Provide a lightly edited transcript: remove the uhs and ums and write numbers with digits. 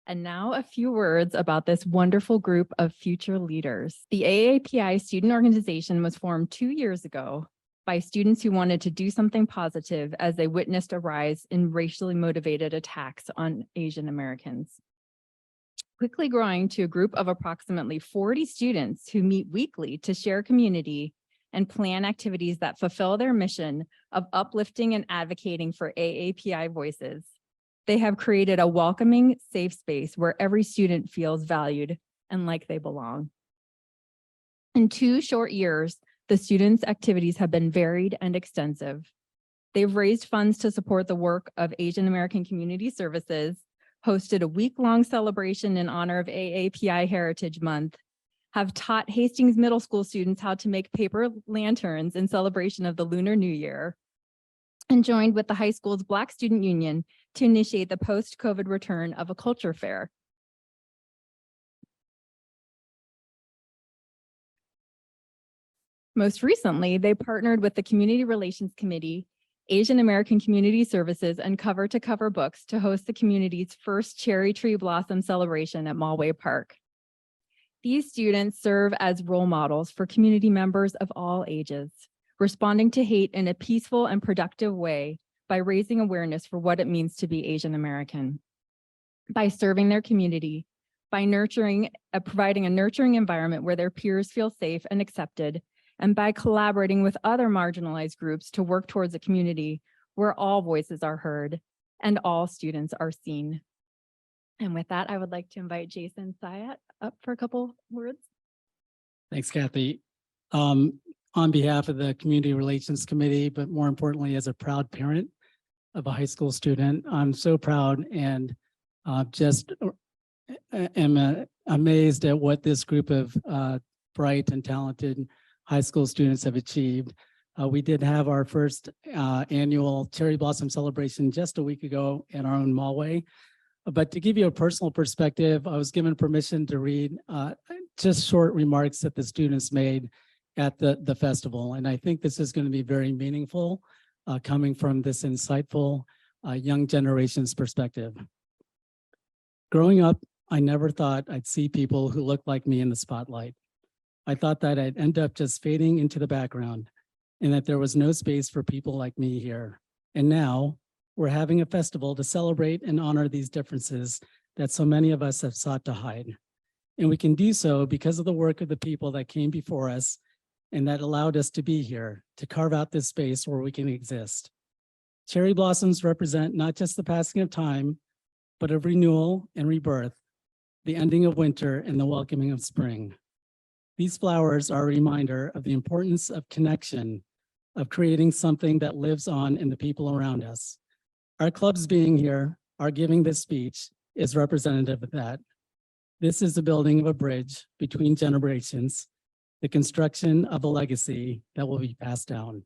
And now a few words about this wonderful group of future leaders. The AAPI student organization was formed 2 years ago by students who wanted to do something positive as they witnessed a rise in racially motivated attacks on Asian Americans. Quickly growing to a group of approximately 40 students who meet weekly to share community and plan activities that fulfill their mission of uplifting and advocating for AAPI voices. They have created a welcoming, safe space where every student feels valued and like they belong. In 2 short years, the students' activities have been varied and extensive. They've raised funds to support the work of Asian American Community Services, hosted a week-long celebration in honor of AAPI Heritage Month, have taught Hastings Middle School students how to make paper lanterns in celebration of the Lunar New Year, and joined with the high school's Black Student Union to initiate the post-COVID return of a culture fair. Most recently, they partnered with the Community Relations Committee, Asian American Community Services, and Cover to Cover Books to host the community's first cherry tree blossom celebration at Malway Park. These students serve as role models for community members of all ages, responding to hate in a peaceful and productive way by raising awareness for what it means to be Asian American, by serving their community, by providing a nurturing environment where their peers feel safe and accepted, and by collaborating with other marginalized groups to work towards a community where all voices are heard and all students are seen. And with that, I would like to invite Jason Syat up for a couple words. Thanks, Kathy. On behalf of the Community Relations Committee, but more importantly, as a proud parent of a high school student, I'm so proud and just am amazed at what this group of bright and talented high school students have achieved. We did have our first annual cherry blossom celebration just a week ago in our own Malway. But to give you a personal perspective, I was given permission to read just short remarks that the students made at the festival. And I think this is going to be very meaningful coming from this insightful young generation's perspective. Growing up, I never thought I'd see people who looked like me in the spotlight. I thought that I'd end up just fading into the background and that there was no space for people like me here. And now we're having a festival to celebrate and honor these differences that so many of us have sought to hide. And we can do so because of the work of the people that came before us and that allowed us to be here, to carve out this space where we can exist. Cherry blossoms represent not just the passing of time, but of renewal and rebirth, the ending of winter and the welcoming of spring. These flowers are a reminder of the importance of connection, of creating something that lives on in the people around us. Our clubs being here, our giving this speech is representative of that. This is the building of a bridge between generations, the construction of a legacy that will be passed down.